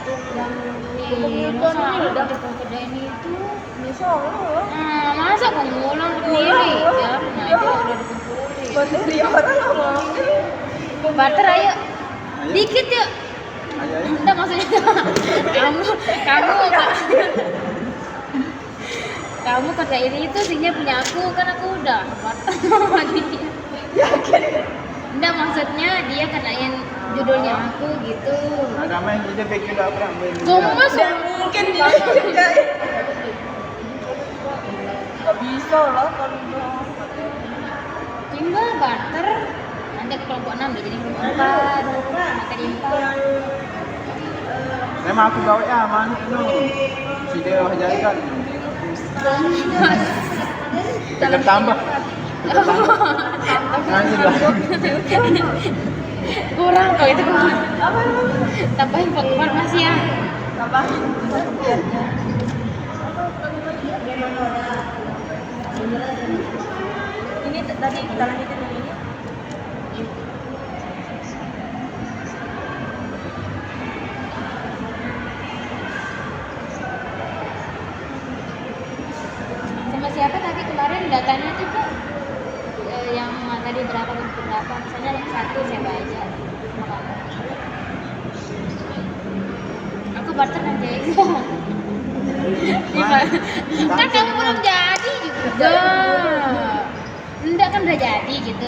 yang Newton masa ini udah di kedai ini itu bisa loh. nah masa kamu ngulang sendiri ya nah itu udah dikumpulin Materi orang ngomong. barter ayo dikit yuk Ayo. enggak maksudnya kamu kerjain itu sehingga punya aku kan aku udah barter sama dia enggak maksudnya dia kenain judulnya aku gitu Ada main kerja bikin apa ambil. kamu masuk Dan mungkin dia kerjain. Gak bisa lah kalau tinggal barter nanti kelompok 6 udah jadi kelompok 4 materi 4 Memang aku gawe aman itu. Si dia hajarkan. Tekan tambah. Nanti lah. kurang kalau itu kurang tambahin farmasi ya tambahin biarnya. Ini tadi kita lanjutin yang ini. sama siapa tadi kemarin datanya tuh Pak yang tadi berapa misalnya yang satu saya bayar sama kamu aku barter nanti aja kan kamu belum jadi juga enggak kan udah jadi gitu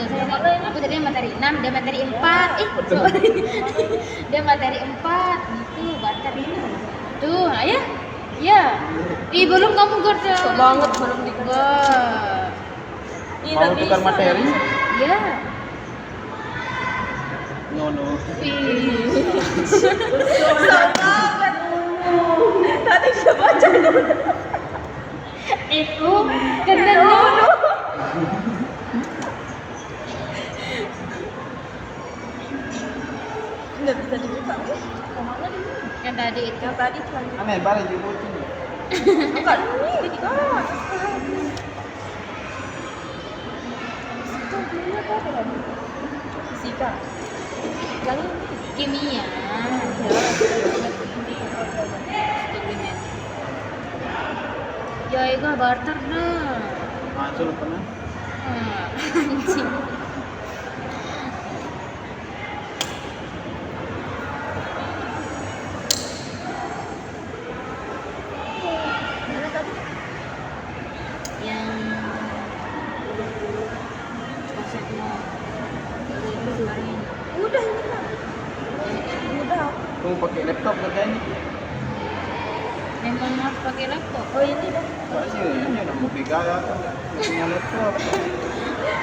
aku tadi materi 6 dia materi 4 sorry dia materi 4 gitu barter tuh ayo ya belum kamu kerja Banget belum dikerja. Mau tukar materi? ya No. Sama tadi saya baca dulu. itu kena dulu Nggak bisa dibuka ya? Kemana ini? yang tadi itu Yang tadi selanjutnya. Aneh balik juga sini. Bukan ini kan. Fisika. Yang ini. kimia ya itu barter dah Masuk pernah. anjing Mana tadi? yang konsepnya itu kemarin Udah ini kan. Udah. Kamu pakai laptop kerjanya? memang harus pakai laptop Oh ini dah. Soalnya ini udah mau pegang ya kan. Punya laptop.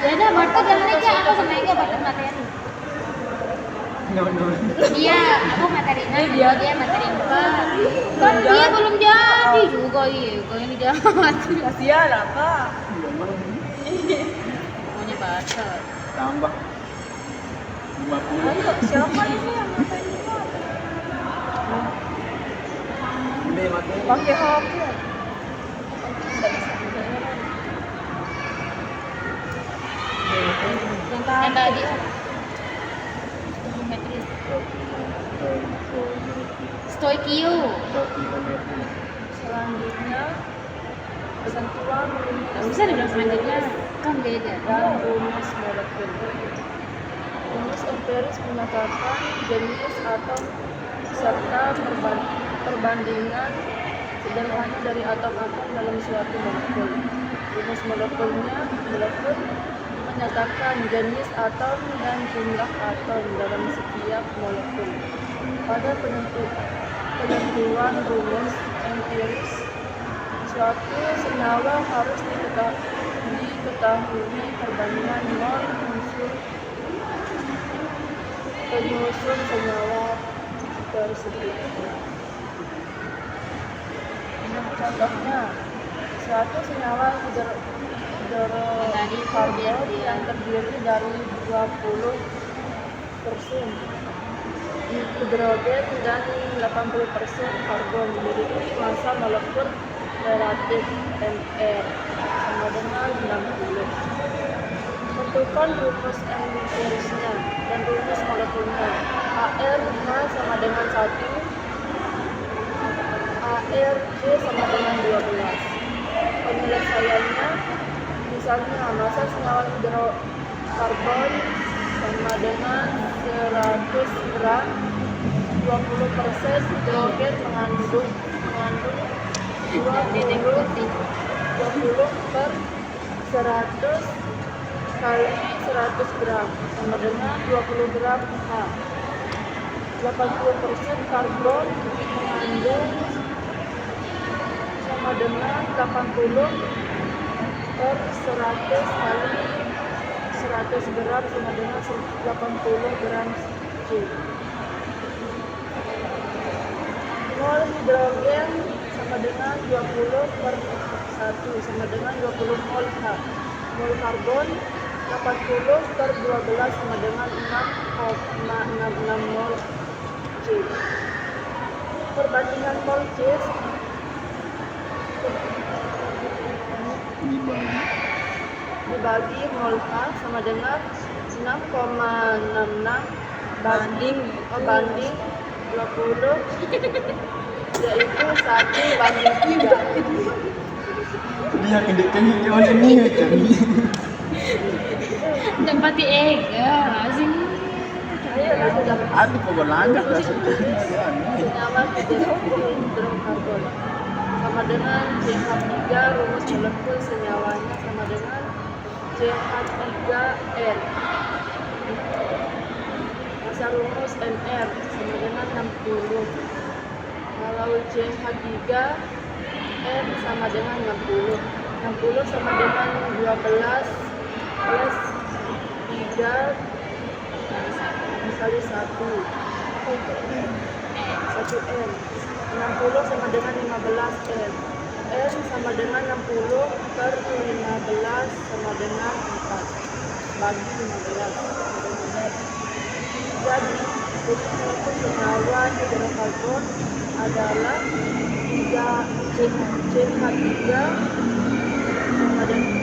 ya udah barter jalan aja aku sama Ega barter materi No. iya aku materi 6 dia. dia materi 4 kan dia belum jadi juga iya ini jahat Kasihan apa? pokoknya barter Tambah 50. Ayo, siapa ini yang ngatain gua? Gede materi. Pakai HP. yang tadi geometri stoikio Selanjutnya kesentuhan nggak bisa dibilang selanjutnya kan beda dan rumus molekul. Rumus empiris menyatakan jenis atom serta perbandingan sederhana dari atom-atom dalam suatu molekul. Rumus molekul menyatakan jenis atom dan jumlah atom dalam setiap molekul. Pada penentuan rumus empiris, suatu senyawa harus diketahui perbandingan mol penyusun senyawa tersebut. Contohnya, suatu senyawa hidrokarbon yang terdiri dari 20% hidrogen dan 80% karbon memiliki massa molekul relatif Mr sama dengan 60. Tentukan rumus empirisnya dan rumus molekulnya. Ar sama dengan 1, RC sama dengan 12. Penyelesaiannya misalnya massa senyawa hidrokarbon sama dengan 100 gram, 20% hidrogen mengandung 20 per 100 kali 100 gram sama dengan 20 gram H. 80% karbon mengandung sama dengan 80 per 100 kali 100 gram sama dengan 80 gram C. Mol hidrogen sama dengan 20 per 1 sama dengan 20 mol H. Mol karbon 80 per 12 sama dengan 6,66 mol C. Perbandingan mol C dibagi mol H sama dengan 6,66 banding 20, yaitu 1:3. Dia kedeknya ini jadi. Dapat ega lazim. Saya sudah Aduh kok berlanggar lah. senyawa hidrokarbon sama dengan CH3, rumus molekul senyawanya sama dengan CH3N. Massa rumus NR sama dengan 60. Kalau CH3N sama dengan 60. 60 sama dengan 12 plus 3 kali 1 N. 60 sama dengan 15 N. N sama dengan 60 per 15 sama dengan 4 bagi 15. Jadi molekul senyawa hidrokarbon adalah 3 CH3 sama dengan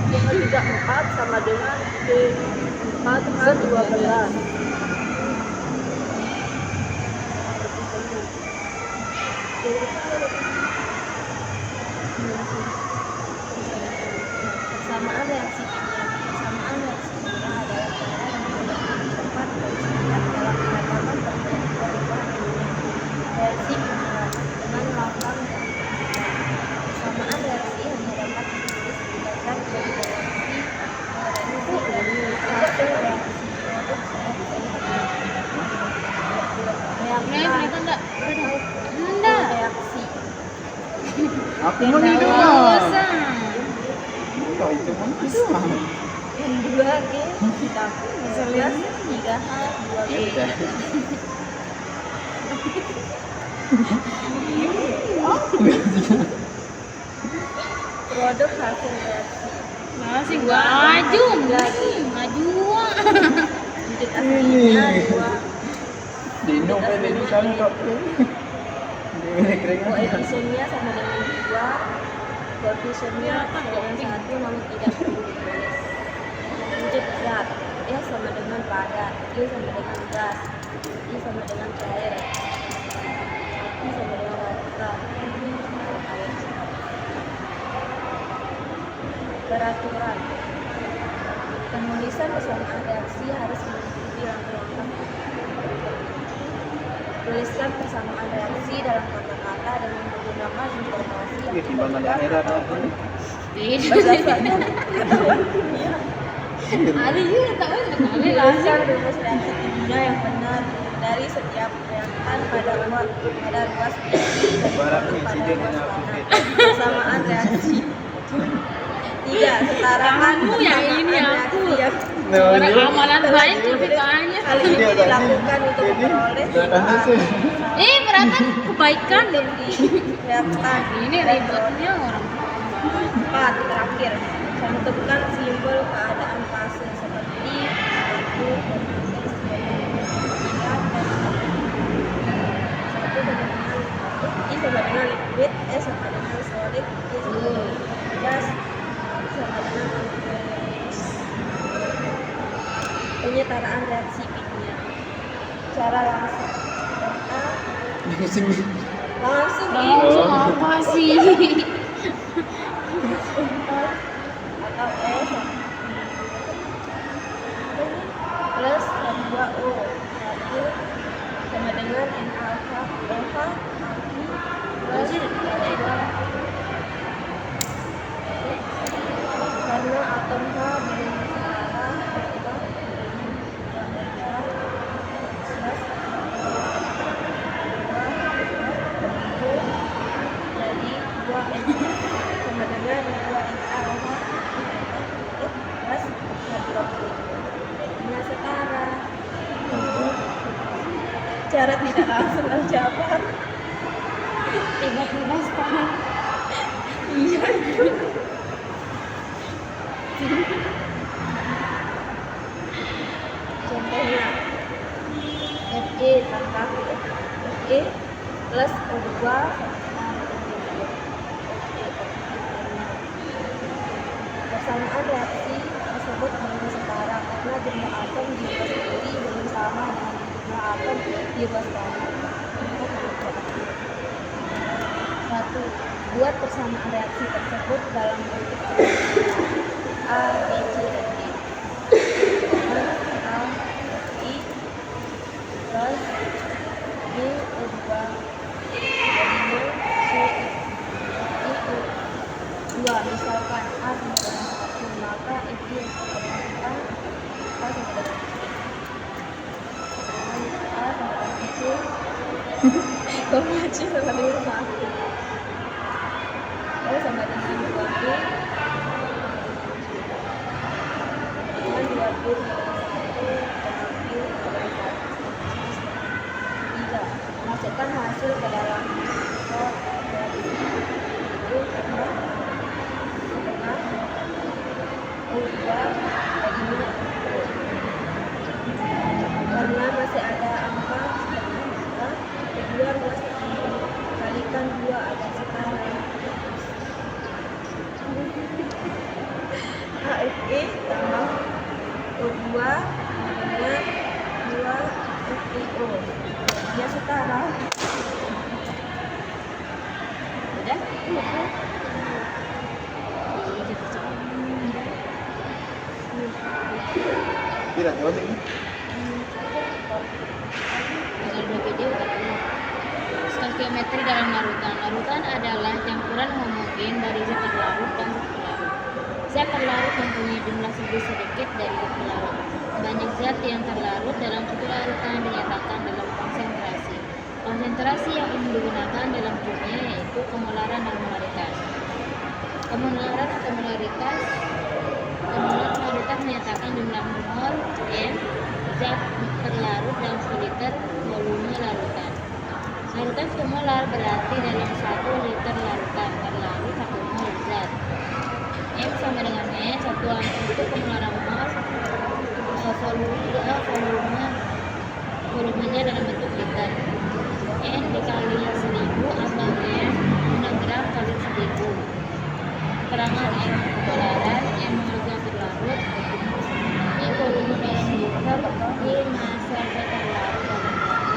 CH3 4 sama dengan C4H12. Persamaan reaksi kimia. Persamaan reaksi kimia adalah cara yang cepat dan singkat dalam penetapan perubahan kimia. Reaksi kimia dengan lambang dan persamaan reaksi hanya dapat ditulis berdasar dari reaksi dan hasil reaksi produk reaksi enggak reaksi. Aku mau Enggak hidup. usah. Kau itu pun bisa. Yang 2 G dapur 12 3H 2G. Produk hasil reaksi. Masih maju, maju. Wujud aslinya 2. Dino kan jadi sangkap. Dia keren. Koefisiennya sama dengan 2. Koefisiennya sama dengan 1 namun tidak perlu ditulis. Wujud zat. S sama dengan padat, I sama dengan gas, I sama dengan cair, I sama dengan larutan. Peraturan. Penulisan persamaan reaksi harus mengikuti langkah-langkah. Tuliskan persamaan reaksi dalam kata-kata dengan menggunakan informasi yang Ini timbangan akhirat aku. berdasarkan Ali juga tahu sekali lah. tuliskan rumus reaksi kimia yang benar dari setiap reaktan pada ruas Barang pada insiden yang aku ruas lihat. persamaan reaksi. 3. Setarakan Kamu yang ini persamaan aku. reaksi yang Orang amalan baik lebih banyak. hal ini dilakukan untuk memperoleh Beratan kebaikan deh. reaktan. Ini ribetnya orang. 4. Terakhir, cantumkan simbol keadaan fase seperti satu I sama dengan liquid, S sama dengan solid, I sama dengan gas, I sama dengan gaseous. Penyetaraan reaksi kimia. Cara langsung. A. Langsung Langsung apa sih? atau S plus H2O 1 sama dengan N alpha plus H2 karena atom H belum setara jadi 2 sama dengan 2 N alpha plus H2 jadinya setara. Cara tidak langsung jawab. Tiba-tiba setara. Iya itu. Contohnya Fe tambah Fe plus O2 persamaan reaksi tersebut belum setara karena jumlah atom di bawah sendiri belum sama dengan jumlah atom di bawah standar. Satu, buat persamaan reaksi tersebut dalam bentuk A, B, C, dan D. A, I, plus B, O2, jadinya C, I, O2. Misalkan A sama dengan 1, maka Fi sama dengan A sama dengan A sama dengan C, C sama dengan 1. O sama dengan 2B dengan 2B sama dengan 1 dan B sama dengan 1. 3. Masukkan hasil ke dalam pot reaksi itu karena O2 jadinya O. Karena masih ada angka setengah maka kedua ruas kalikan 2 agar setara. AFE tambah O2 dengan 2 FeO dia setara. Udah? Tidak jawab ini. Tinggal 2 video udah keluar. Stoikiometri dalam larutan. Larutan adalah campuran homogen dari zat terlarut dan zat pelarut. Zat terlarut mempunyai jumlah lebih sedikit dari zat pelarut. Banyak zat yang terlarut dalam suatu larutan dinyatakan dalam konsentrasi. Konsentrasi yang umum digunakan dalam kimia yaitu kemolaran dan molaritas. Kemolaran atau molaritas menyatakan jumlah mol M zat terlarut dalam seliter volume larutan. Larutan molar berarti dalam 1 liter larutan terlarut 1 mol zat. M sama dengan E, satuan untuk kemolaran mol, volumenya dalam bentuk liter. N dikali 1000 atau M 6 gram kali 1000. Keterangan M kemolaran, M mol zat terlarut, I volume dalam liter, I massa zat terlarut dalam gram,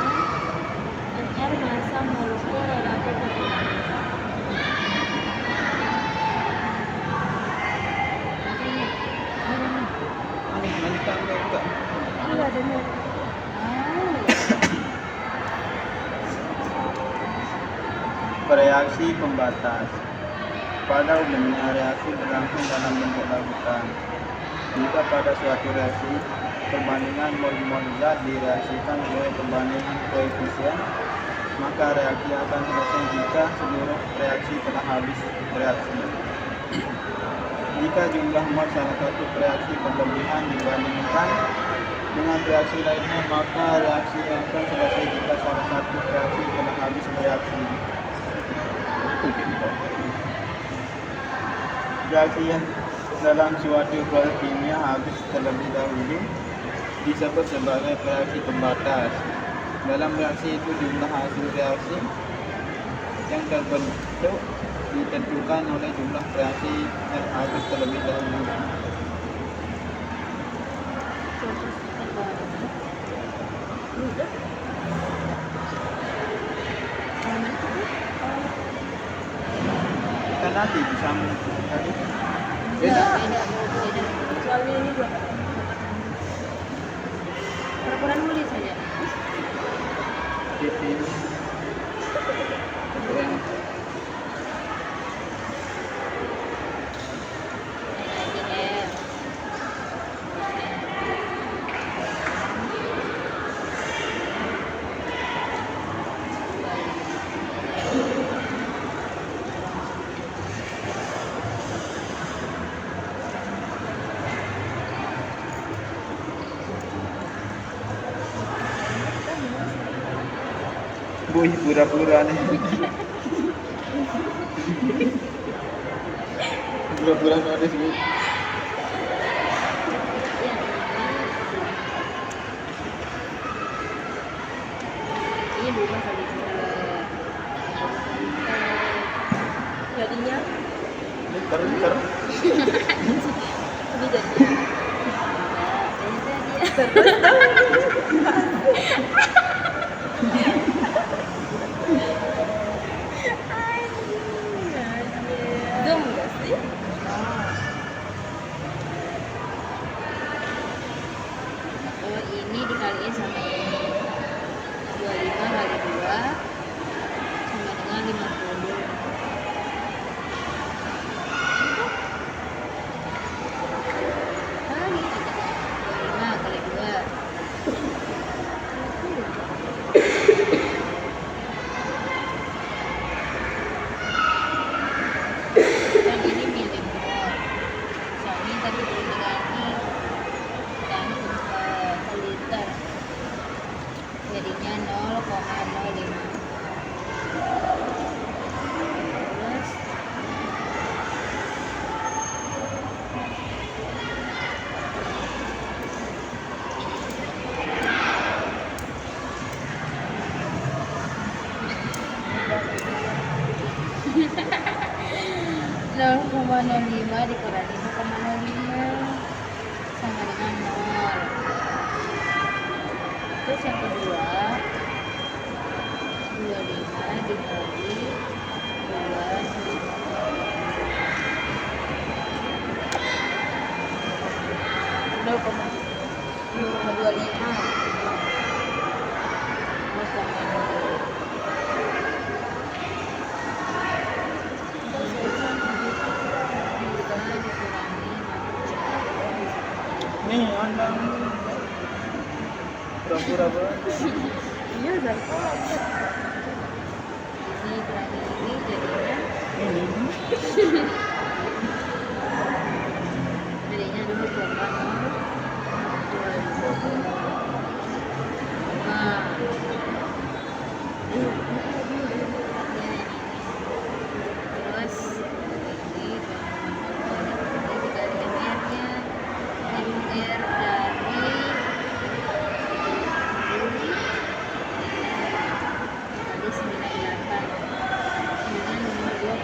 R massa molekul relatif volume. Lanjutkan enggak? Iya benar. Reaksi pembatas. Pada umumnya reaksi berlangsung dalam bentuk larutan. Jika pada suatu reaksi perbandingan mol-mol zat direaksikan oleh perbandingan koefisien, maka reaksi akan selesai jika seluruh reaksi telah habis reaksi. Jika jumlah mol salah satu reaksi berlebihan dibandingkan dengan reaksi lainnya, maka reaksi akan selesai jika salah satu reaksi telah habis reaksi. Reaksi yang dalam suatu proses kimia habis terlebih dahulu disebut sebagai reaksi pembatas. Dalam reaksi itu jumlah hasil reaksi yang terbentuk ditentukan oleh jumlah reaksi yang habis terlebih dahulu. nanti disambung tadi. Beda. Beda. Beda. Soalnya ini buat Pura-pura nulis saja. Jadi keren. Lagi M. Boy, pura-pura nih. Pura-pura nulis Bu. Ini dulu kali jadinya Liter. ini jadinya zoom gak sih? Oh, ini dikaliin sama ini. 25 kali 2 sama dengan 50. Kali 25 kali 2. Yang ini milimol. Soalnya tadi belum diganti. Dan liter. Jadinya 0,05. Terus nol koma 05 dikurangi 0,05 sama dengan 0. Terus yang kedua 25 dikali 0,25 Nih, Anda pura-pura banget. Iya, Zarko. ini kurangi ini jadinya Ini. jadinya 2,25. Terus ini dikali MR-nya. MR dari kali 98 dengan nomor 2,45.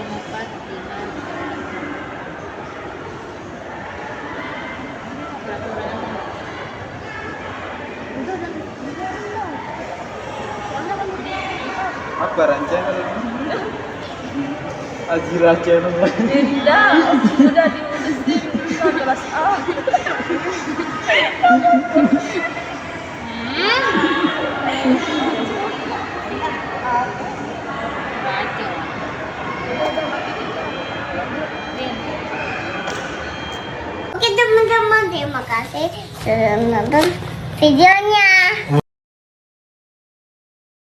Pura-pura Apa channel? Azira channel. Dinda, udah diurusin ke kelas A. Baca. Oke teman-teman, terima kasih sudah menonton videonya.